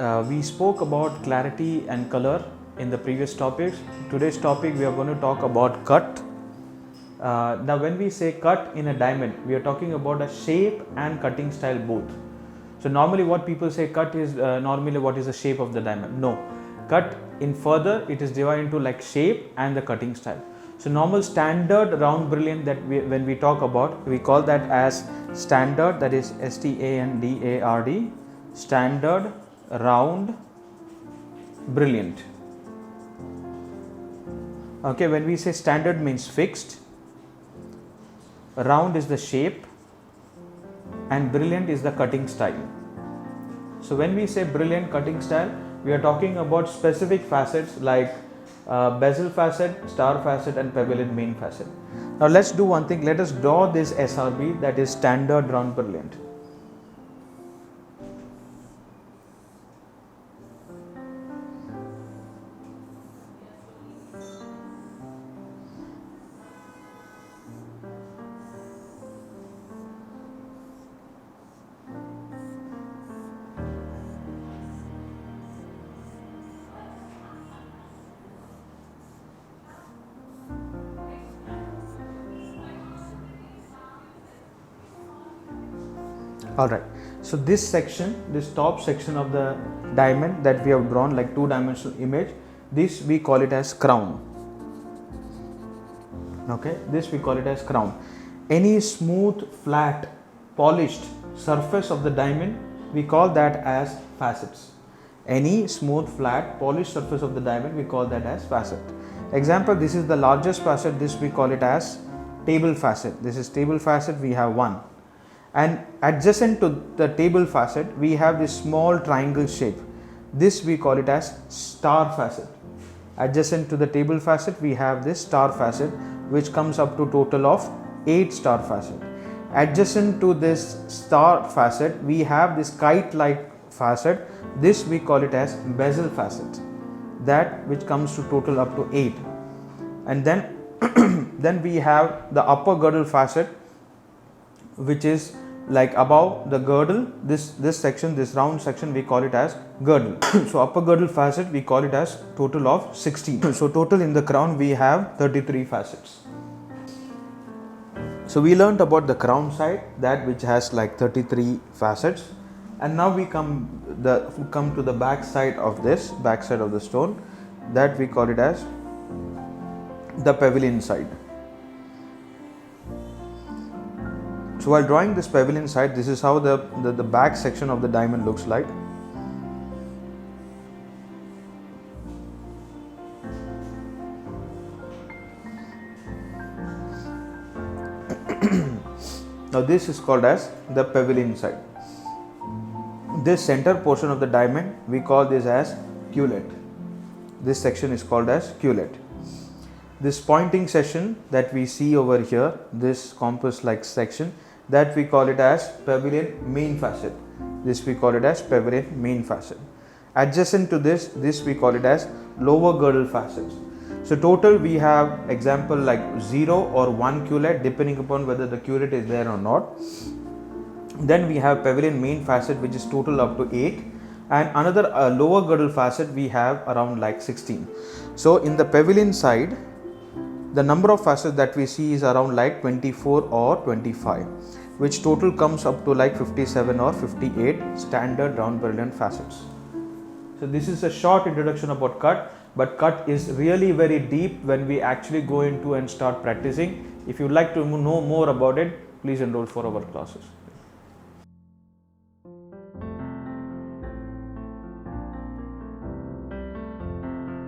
We spoke about clarity and color in the previous topics. Today's topic we are going to talk about cut. Now when we say cut in a diamond, we are talking about a shape and cutting style both. So normally what people say cut is normally what is the shape of the diamond. No, cut in further it is divided into like shape and the cutting style. So normal standard round brilliant that when we talk about, we call that as standard, that is STANDARD, standard round brilliant. Okay, when we say standard means fixed, round is the shape and brilliant is the cutting style. So when we say brilliant cutting style, we are talking about specific facets like bezel facet, star facet and pavilion main facet. Now let's do one thing, let us draw this SRB, that is standard round brilliant. Alright, so this section, this top section of the diamond that we have drawn like two-dimensional image, this we call it as crown. Okay, this we call it as crown. Any smooth, flat, polished surface of the diamond, we call that as facets. Any smooth, flat, polished surface of the diamond, we call that as facet. Example, this is the largest facet, this we call it as table facet. This is table facet, we have one. And adjacent to the table facet, we have this small triangle shape. This we call it as star facet. Adjacent to the table facet, we have this star facet, which comes up to total of 8 star facet. Adjacent to this star facet, we have this kite-like facet. This we call it as bezel facet. That which comes to total up to 8. And then, then we have the upper girdle facet, which is like above the girdle, this section, this round section, we call it as girdle. So upper girdle facet, we call it as total of 16. So total in the crown we have 33 facets. So we learnt about the crown side, that which has like 33 facets, and now we come to the back side of this, back side of the stone, that we call it as the pavilion side. So while drawing this pavilion side, this is how the back section of the diamond looks like. Now this is called as the pavilion side. This center portion of the diamond, we call this as cullet. This section is called as cullet. This pointing section that we see over here, this compass like section, that we call it as pavilion main facet. This we call it as pavilion main facet. Adjacent to this we call it as lower girdle facets. So total we have example like 0 or 1 cullet, depending upon whether the cullet is there or not. Then we have pavilion main facet, which is total up to 8, and another lower girdle facet we have around like 16. So in the pavilion side, the number of facets that we see is around like 24 or 25, which total comes up to like 57 or 58 standard round brilliant facets. So this is a short introduction about cut, but cut is really very deep when we actually go into and start practicing. If you would like to know more about it, please enroll for our classes.